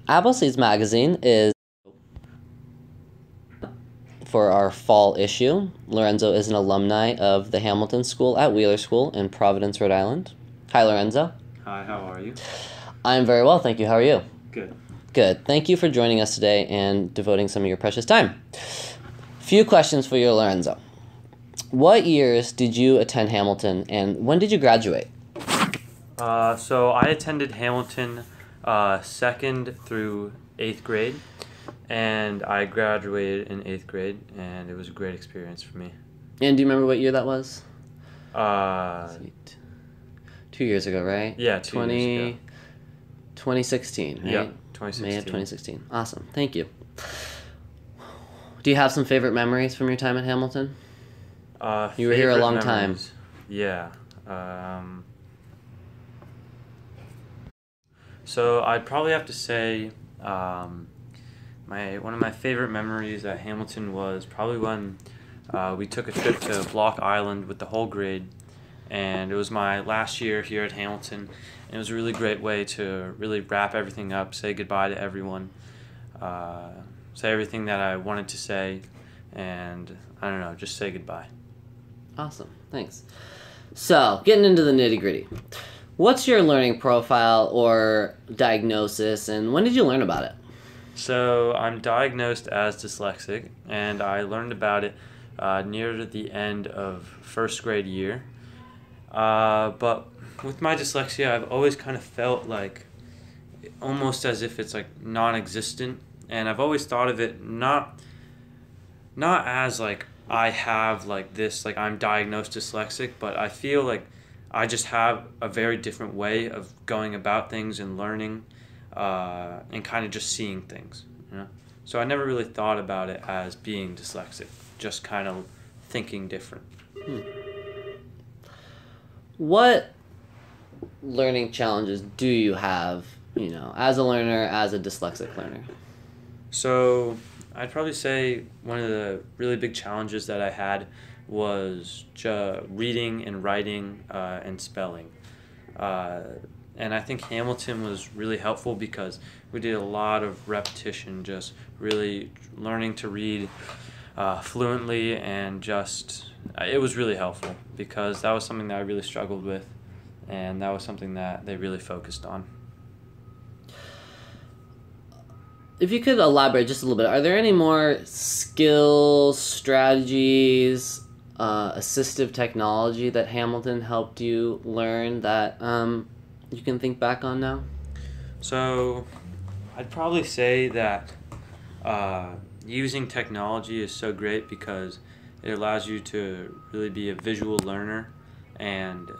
Appleseeds magazine is for our fall issue. Lorenzo is an alumni of the Hamilton School at Wheeler School in Providence, Rhode Island. Hi, Lorenzo. Hi, how are you? I'm very well, thank you. How are you? Good. Good. Thank you for joining us today and devoting some of your precious time. Few questions for you, Lorenzo. What years did you attend Hamilton, and when did you graduate? So I attended Hamilton 2nd through 8th grade, and I graduated in 8th grade, and it was a great experience for me. And do you remember what year that was? 2 years ago, right? Yeah, 2 years ago. 2016, right? Yeah, 2016. May of 2016. Awesome. Thank you. Do you have some favorite memories from your time at Hamilton? You were here a long time. Yeah. So I'd probably have to say one of my favorite memories at Hamilton was probably when we took a trip to Block Island with the whole grade, and it was my last year here at Hamilton, and it was a really great way to really wrap everything up, say goodbye to everyone, say everything that I wanted to say, and I don't know, just say goodbye. Awesome, thanks. So, getting into the nitty-gritty. What's your learning profile or diagnosis, and when did you learn about it? So I'm diagnosed as dyslexic, and I learned about it near the end of first grade year. But with my dyslexia, I've always kind of felt like almost as if it's like non-existent, and I've always thought of it not as like I have like this, like I'm diagnosed dyslexic, but I feel like I just have a very different way of going about things and learning, and kind of just seeing things, you know? So I never really thought about it as being dyslexic, just kind of thinking different. What learning challenges do you have, as a learner, as a dyslexic learner? So I'd probably say one of the really big challenges that I had was reading and writing and spelling. And I think Hamilton was really helpful because we did a lot of repetition, just really learning to read fluently, and just it was really helpful because that was something that I really struggled with, and that was something that they really focused on. If you could elaborate just a little bit, are there any more skills, strategies, assistive technology that Hamilton helped you learn that you can think back on now? So I'd probably say that using technology is so great because it allows you to really be a visual learner, and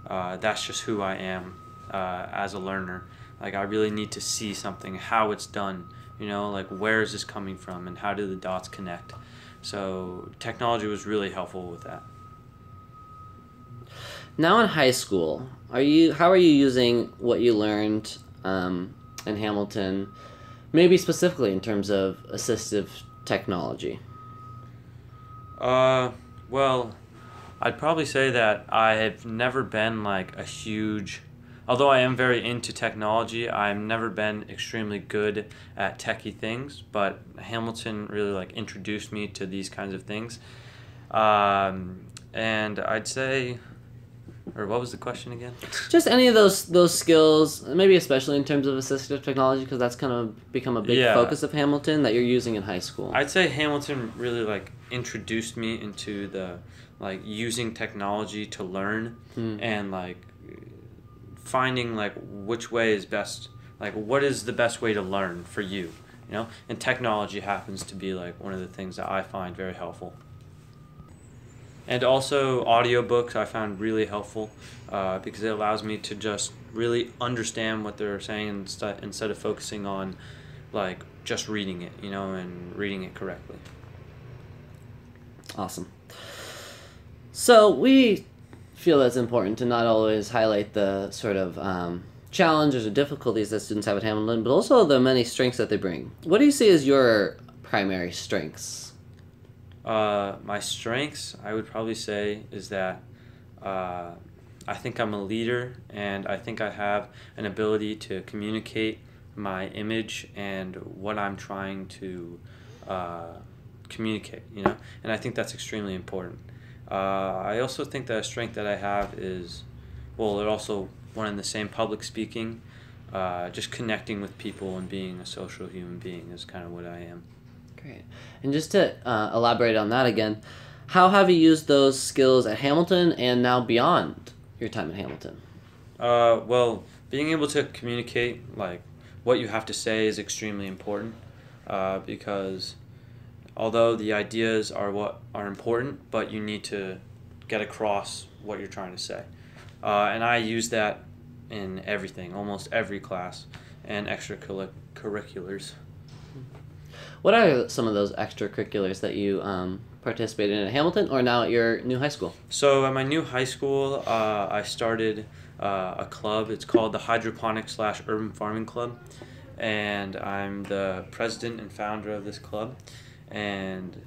that's just who I am as a learner. Like I really need to see something, how it's done, like where is this coming from and how do the dots connect. So technology was really helpful with that. Now in high school, how are you using what you learned in Hamilton, maybe specifically in terms of assistive technology? Well, I'd probably say that I have never been like a huge, although I am very into technology, I've never been extremely good at techie things, but Hamilton really like introduced me to these kinds of things. And I'd say, or what was the question again? Just any of those skills, maybe especially in terms of assistive technology, because that's kind of become a big focus of Hamilton that you're using in high school. I'd say Hamilton really like introduced me into the like using technology to learn, and like finding like which way is best, like what is the best way to learn for you, and technology happens to be like one of the things that I find very helpful. And also audiobooks I found really helpful because it allows me to just really understand what they're saying instead of focusing on like just reading it, and reading it correctly. Awesome. So we feel that's important to not always highlight the sort of challenges or difficulties that students have at Hamilton, but also the many strengths that they bring. What do you see as your primary strengths? My strengths, I would probably say, is that I think I'm a leader, and I think I have an ability to communicate my image and what I'm trying to communicate, and I think that's extremely important. I also think that a strength that I have is, well, it also one in the same, public speaking, just connecting with people and being a social human being is kind of what I am. Great. And just to elaborate on that again, how have you used those skills at Hamilton and now beyond your time at Hamilton? Well, being able to communicate, like, what you have to say is extremely important, because although the ideas are what are important, but you need to get across what you're trying to say. And I use that in everything, almost every class, and extracurriculars. What are some of those extracurriculars that you participated in at Hamilton or now at your new high school? So at my new high school, I started a club. It's called the Hydroponic/Urban Farming Club, and I'm the president and founder of this club. And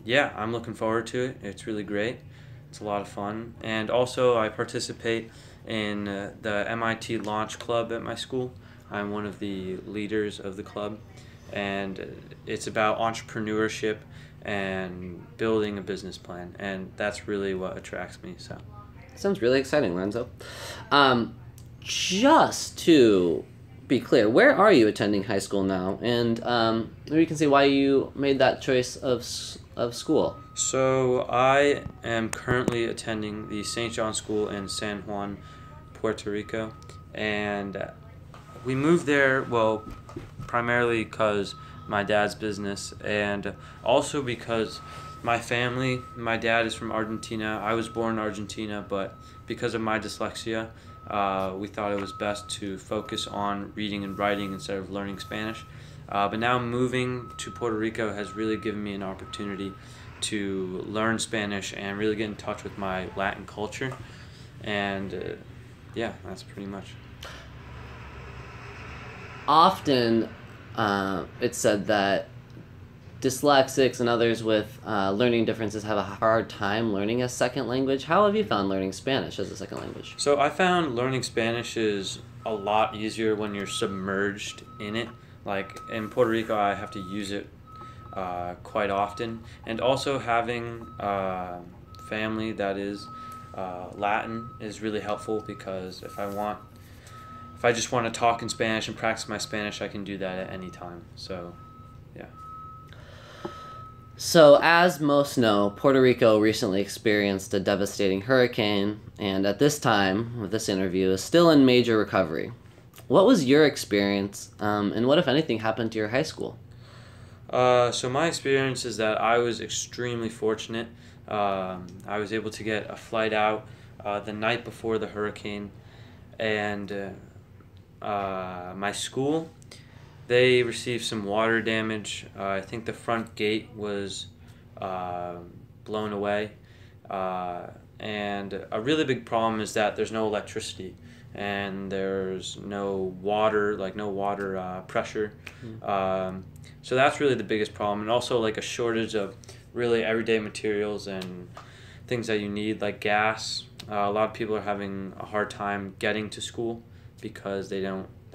yeah, I'm looking forward to it. It's really great. It's a lot of fun. And also I participate in the MIT Launch Club at my school. I'm one of the leaders of the club, and it's about entrepreneurship and building a business plan, and that's really what attracts me. So sounds really exciting, Lorenzo. Just to be clear, where are you attending high school now? And maybe you can say why you made that choice of school. So I am currently attending the St. John School in San Juan, Puerto Rico, and we moved there, well, primarily because my dad's business, and also because my family, my dad is from Argentina. I was born in Argentina, but because of my dyslexia, we thought it was best to focus on reading and writing instead of learning Spanish. But now moving to Puerto Rico has really given me an opportunity to learn Spanish and really get in touch with my Latin culture. And yeah, that's pretty much. Often it's said that dyslexics and others with learning differences have a hard time learning a second language. How have you found learning Spanish as a second language? So I found learning Spanish is a lot easier when you're submerged in it. Like in Puerto Rico, I have to use it quite often. And also having family that is Latin is really helpful, because if I just want to talk in Spanish and practice my Spanish, I can do that at any time. So, yeah. So, as most know, Puerto Rico recently experienced a devastating hurricane, and at this time, with this interview, is still in major recovery. What was your experience, and what, if anything, happened to your high school? So my experience is that I was extremely fortunate. I was able to get a flight out the night before the hurricane, and my school, they received some water damage. I think the front gate was blown away, and a really big problem is that there's no electricity and there's no water, pressure. So that's really the biggest problem, and also like a shortage of really everyday materials and things that you need, like gas. A lot of people are having a hard time getting to school because they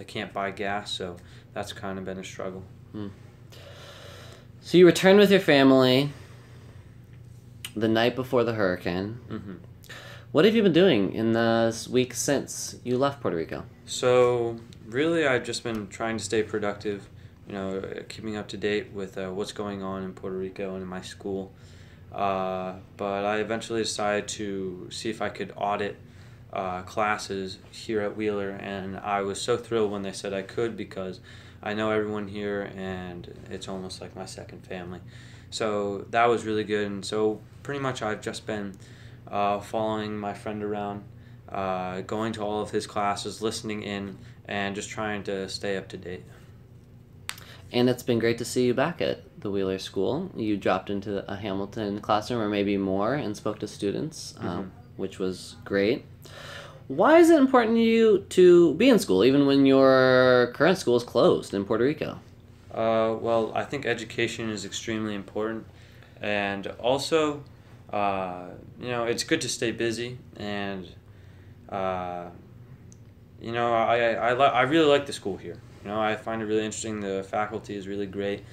can't buy gas, so that's kind of been a struggle. So you returned with your family the night before the hurricane. Mm-hmm. What have you been doing in the week since you left Puerto Rico? So really I've just been trying to stay productive, keeping up to date with what's going on in Puerto Rico and in my school. But I eventually decided to see if I could audit classes here at Wheeler, and I was so thrilled when they said I could, because I know everyone here and it's almost like my second family. So that was really good, and so pretty much I've just been following my friend around, going to all of his classes, listening in, and just trying to stay up to date. And it's been great to see you back at the Wheeler School. You dropped into a Hamilton classroom, or maybe more, and spoke to students, which was great. Why is it important to you to be in school, even when your current school is closed in Puerto Rico? Well, I think education is extremely important, and also, it's good to stay busy, and I really like the school here. You know, I find it really interesting. The faculty is really great.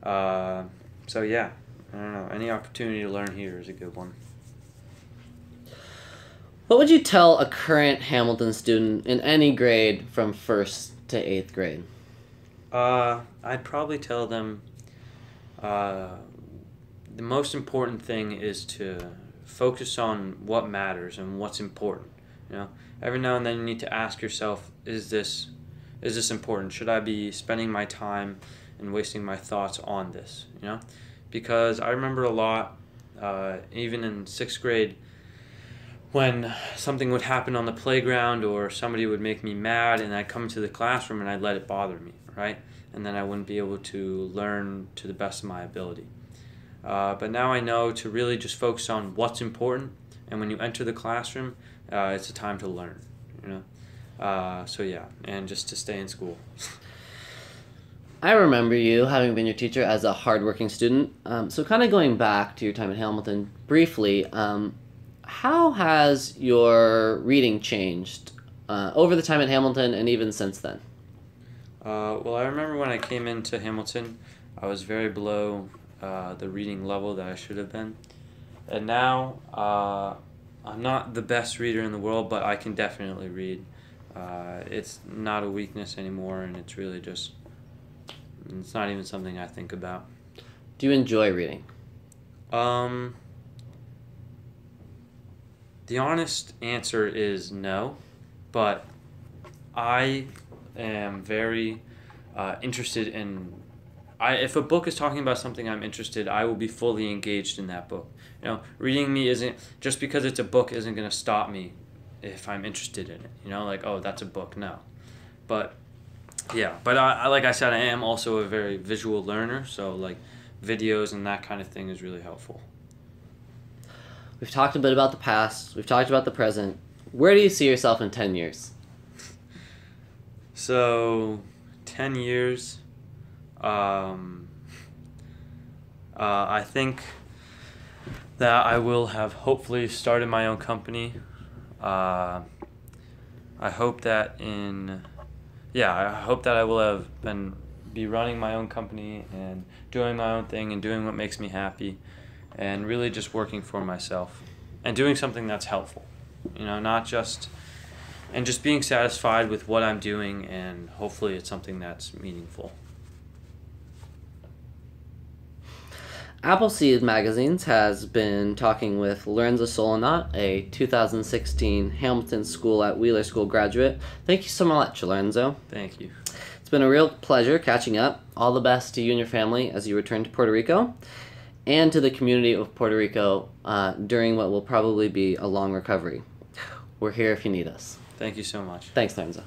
So yeah, I don't know. Any opportunity to learn here is a good one. What would you tell a current Hamilton student in any grade from 1st to 8th grade? I'd probably tell them the most important thing is to focus on what matters and what's important. You know, every now and then you need to ask yourself, is this important? Should I be spending my time and wasting my thoughts on this? You know, because I remember a lot, even in 6th grade, when something would happen on the playground or somebody would make me mad, and I'd come into the classroom and I'd let it bother me, right? And then I wouldn't be able to learn to the best of my ability. But now I know to really just focus on what's important, and when you enter the classroom, it's a time to learn, you know? So yeah, and just to stay in school. I remember you having been your teacher as a hardworking student. So kind of going back to your time at Hamilton briefly, how has your reading changed over the time at Hamilton and even since then? Well, I remember when I came into Hamilton, I was very below the reading level that I should have been. And now, I'm not the best reader in the world, but I can definitely read. It's not a weakness anymore, and it's really just, it's not even something I think about. Do you enjoy reading? The honest answer is no, but I am very interested in. If a book is talking about something I'm interested, I will be fully engaged in that book. You know, reading me isn't just because it's a book isn't going to stop me if I'm interested in it. You know, like, oh, that's a book. No, but yeah, but I like I said, I am also a very visual learner, so like videos and that kind of thing is really helpful. We've talked a bit about the past. We've talked about the present. Where do you see yourself in 10 years? So, 10 years, I think that I will have hopefully started my own company. I hope that I hope that I will have be running my own company and doing my own thing and doing what makes me happy, and really just working for myself and doing something that's helpful, you know, and just being satisfied with what I'm doing, and hopefully it's something that's meaningful. Appleseeds Magazines has been talking with Lorenzo, a 2016 Hamilton School at Wheeler School graduate. Thank you so much, Lorenzo. Thank you. It's been a real pleasure catching up. All the best to you and your family as you return to Puerto Rico, and to the community of Puerto Rico during what will probably be a long recovery. We're here if you need us. Thank you so much. Thanks, Lorenzo.